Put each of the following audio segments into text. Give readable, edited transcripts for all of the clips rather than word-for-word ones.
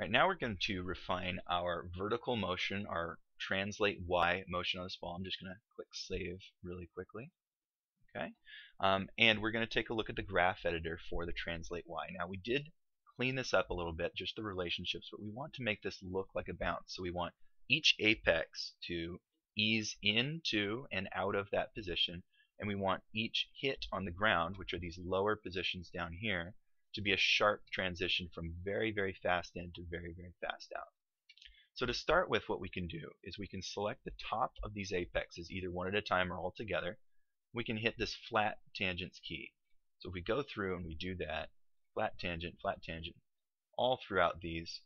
Alright, now we're going to refine our vertical motion, our translate Y motion on this ball. I'm just going to click save really quickly. Okay, and we're going to take a look at the graph editor for the translate Y. Now we did clean this up a little bit, just the relationships, but we want to make this look like a bounce. So we want each apex to ease into and out of that position, and we want each hit on the ground, which are these lower positions down here, to be a sharp transition from very, very fast in to very, very fast out. So to start with, what we can do is we can select the top of these apexes, either one at a time or all together. We can hit this flat tangents key. So if we go through and we do that, flat tangent, all throughout these,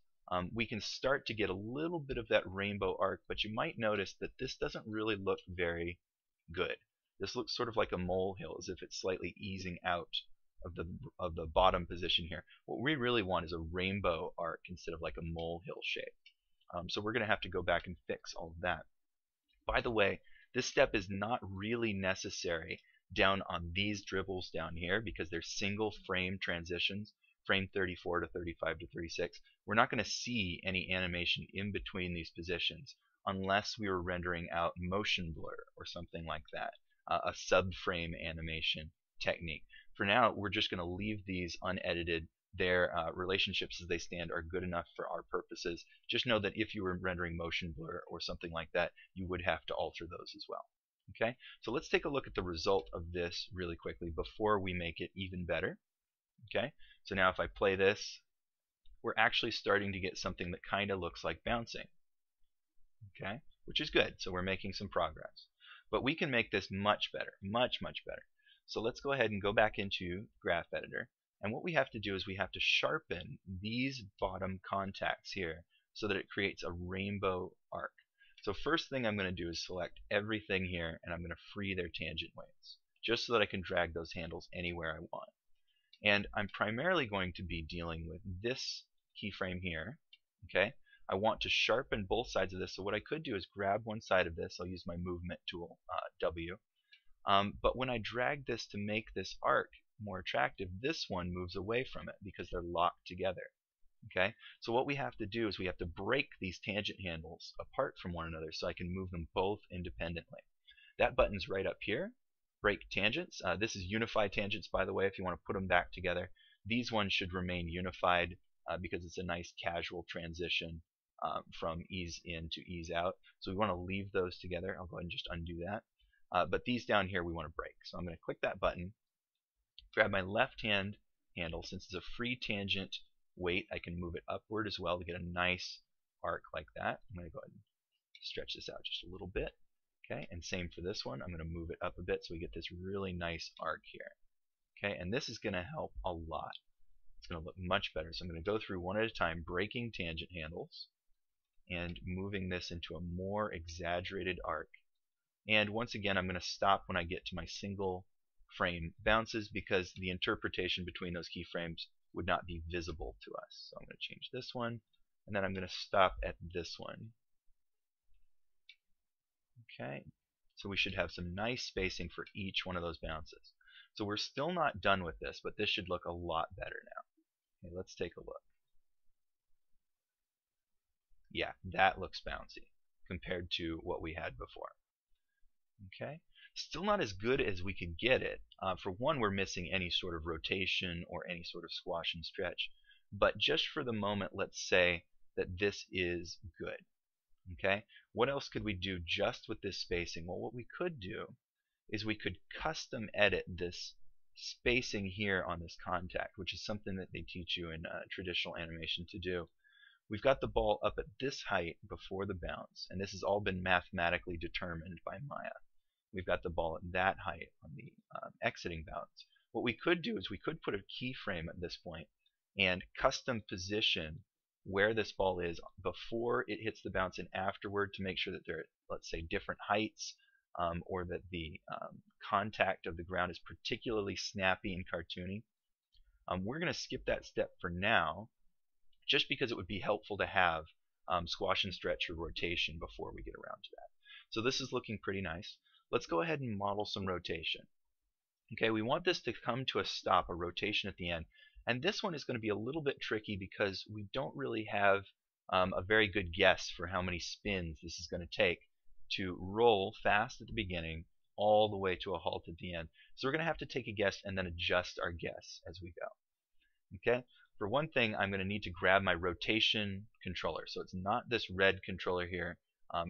we can start to get a little bit of that rainbow arc, but you might notice that this doesn't really look very good. This looks sort of like a molehill, as if it's slightly easing out of the bottom position here. What we really want is a rainbow arc instead of like a molehill shape. So we're going to have to go back and fix all of that. By the way, this step is not really necessary down on these dribbles down here because they're single frame transitions, frame 34 to 35 to 36. We're not going to see any animation in between these positions unless we were rendering out motion blur or something like that, a subframe animation technique. For now, we're just going to leave these unedited. Their relationships as they stand are good enough for our purposes. Just know that if you were rendering motion blur or something like that, you would have to alter those as well. Okay, so let's take a look at the result of this really quickly before we make it even better. Okay, so now if I play this, we're actually starting to get something that kind of looks like bouncing. Okay, which is good. So we're making some progress. But we can make this much better, much, much better. So let's go ahead and go back into Graph Editor. And what we have to do is we have to sharpen these bottom contacts here so that it creates a rainbow arc. So first thing I'm going to do is select everything here, and I'm going to free their tangent weights, just so that I can drag those handles anywhere I want. And I'm primarily going to be dealing with this keyframe here. Okay, I want to sharpen both sides of this. So what I could do is grab one side of this. I'll use my movement tool, W. But when I drag this to make this arc more attractive, this one moves away from it because they're locked together. Okay, so what we have to do is we have to break these tangent handles apart from one another so I can move them both independently. That button's right up here, break tangents. This is unified tangents, by the way, if you want to put them back together. These ones should remain unified because it's a nice casual transition from ease in to ease out. So we want to leave those together. I'll go ahead and just undo that. But these down here we want to break. So I'm going to click that button, grab my left hand handle. Since it's a free tangent weight, I can move it upward as well to get a nice arc like that. I'm going to go ahead and stretch this out just a little bit. Okay, and same for this one. I'm going to move it up a bit so we get this really nice arc here. Okay, and this is going to help a lot. It's going to look much better. So I'm going to go through one at a time, breaking tangent handles and moving this into a more exaggerated arc. And once again, I'm going to stop when I get to my single frame bounces because the interpretation between those keyframes would not be visible to us. So I'm going to change this one, and then I'm going to stop at this one. Okay, so we should have some nice spacing for each one of those bounces. So we're still not done with this, but this should look a lot better now. Okay, let's take a look. Yeah, that looks bouncy compared to what we had before. Okay, still not as good as we could get it. For one, we're missing any sort of rotation or any sort of squash and stretch. But just for the moment, let's say that this is good. Okay, what else could we do just with this spacing? Well, what we could do is we could custom edit this spacing here on this contact, which is something that they teach you in traditional animation to do. We've got the ball up at this height before the bounce, and this has all been mathematically determined by Maya. We've got the ball at that height on the exiting bounce. What we could do is we could put a keyframe at this point and custom position where this ball is before it hits the bounce and afterward to make sure that they're at, let's say, different heights, or that the contact of the ground is particularly snappy and cartoony. We're going to skip that step for now, just because it would be helpful to have squash and stretch or rotation before we get around to that. So this is looking pretty nice. Let's go ahead and model some rotation. Okay, we want this to come to a stop, a rotation at the end, And this one is going to be a little bit tricky because we don't really have a very good guess for how many spins this is going to take to roll fast at the beginning all the way to a halt at the end. So we're going to have to take a guess and then adjust our guess as we go. Okay? For one thing, I'm going to need to grab my rotation controller. So it's not this red controller here.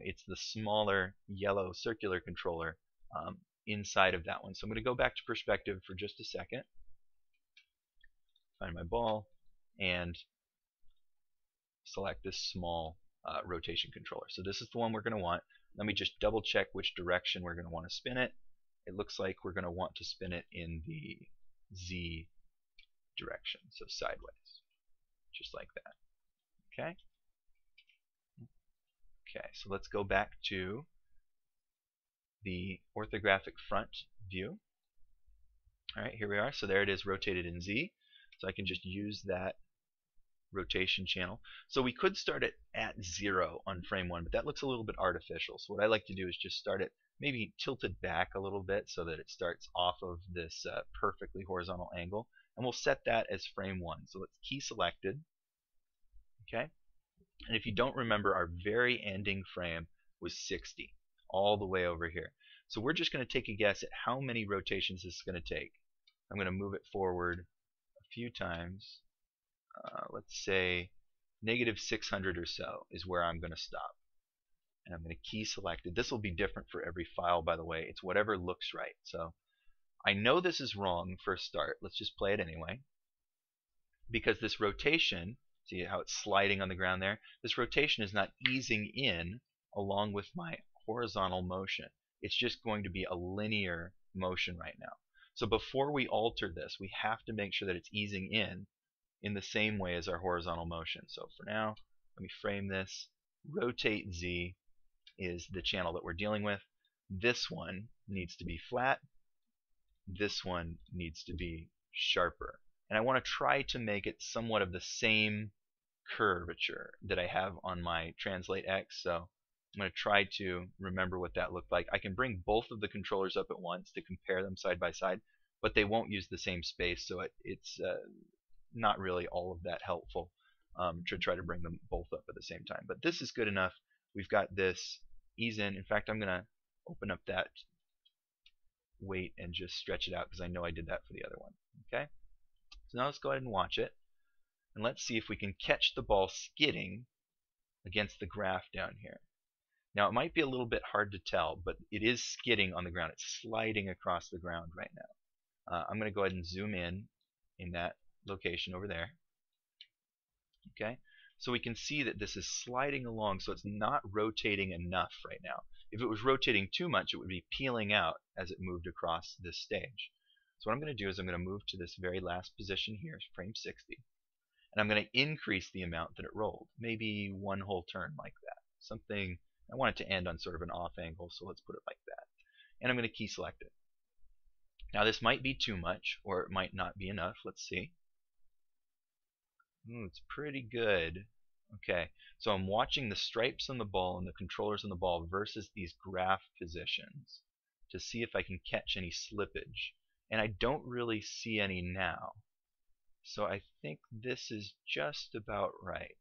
It's the smaller yellow circular controller inside of that one. So I'm going to go back to perspective for just a second. Find my ball and select this small rotation controller. So this is the one we're going to want. Let me just double check which direction we're going to want to spin it. It looks like we're going to want to spin it in the Z direction, so sideways, just like that. Okay? Okay, so let's go back to the orthographic front view. Alright, here we are. So there it is, rotated in Z. So I can just use that rotation channel. So we could start it at 0 on frame 1, but that looks a little bit artificial. So what I like to do is just start it maybe tilted back a little bit so that it starts off of this perfectly horizontal angle. And we'll set that as frame 1. So let's key selected. Okay? And if you don't remember, our very ending frame was 60, all the way over here. So we're just going to take a guess at how many rotations this is going to take. I'm going to move it forward a few times. Let's say -600 or so is where I'm going to stop. And I'm going to key selected. This will be different for every file, by the way. It's whatever looks right. So I know this is wrong for a start. Let's just play it anyway. Because this rotation, see how it's sliding on the ground there? This rotation is not easing in along with my horizontal motion. It's just going to be a linear motion right now. So before we alter this, we have to make sure that it's easing in the same way as our horizontal motion. So for now, let me frame this. Rotate Z is the channel that we're dealing with. This one needs to be flat. This one needs to be sharper. And I want to try to make it somewhat of the same curvature that I have on my Translate X. So I'm going to try to remember what that looked like. I can bring both of the controllers up at once to compare them side by side, but they won't use the same space, so it's not really all of that helpful to try to bring them both up at the same time. But this is good enough. We've got this ease in. In fact, I'm going to open up that weight and just stretch it out because I know I did that for the other one. Okay? So now let's go ahead and watch it. And let's see if we can catch the ball skidding against the graph down here. Now it might be a little bit hard to tell, but it is skidding on the ground. It's sliding across the ground right now. I'm going to go ahead and zoom in that location over there. Okay, so we can see that this is sliding along, so it's not rotating enough right now. If it was rotating too much, it would be peeling out as it moved across this stage. So what I'm going to do is I'm going to move to this very last position here, frame 60, and I'm going to increase the amount that it rolled, maybe one whole turn like that. Something, I want it to end on sort of an off angle, so let's put it like that. And I'm going to key select it. Now this might be too much, or it might not be enough. Let's see. It's pretty good. Okay, so I'm watching the stripes on the ball and the controllers on the ball versus these graph positions to see if I can catch any slippage. And I don't really see any now. So I think this is just about right.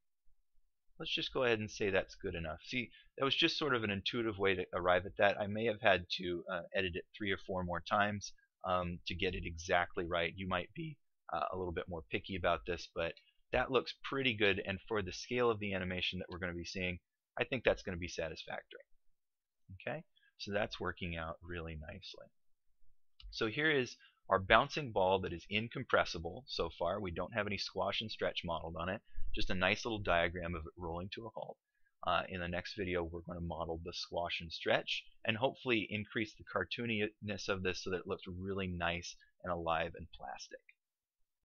Let's just go ahead and say that's good enough. See, that was just sort of an intuitive way to arrive at that. I may have had to edit it 3 or 4 more times to get it exactly right. You might be a little bit more picky about this, but that looks pretty good, and for the scale of the animation that we're going to be seeing, I think that's going to be satisfactory. Okay, so that's working out really nicely. So here is our bouncing ball that is incompressible so far. We don't have any squash and stretch modeled on it, just a nice little diagram of it rolling to a halt. In the next video, we're going to model the squash and stretch and hopefully increase the cartooniness of this so that it looks really nice and alive and plastic.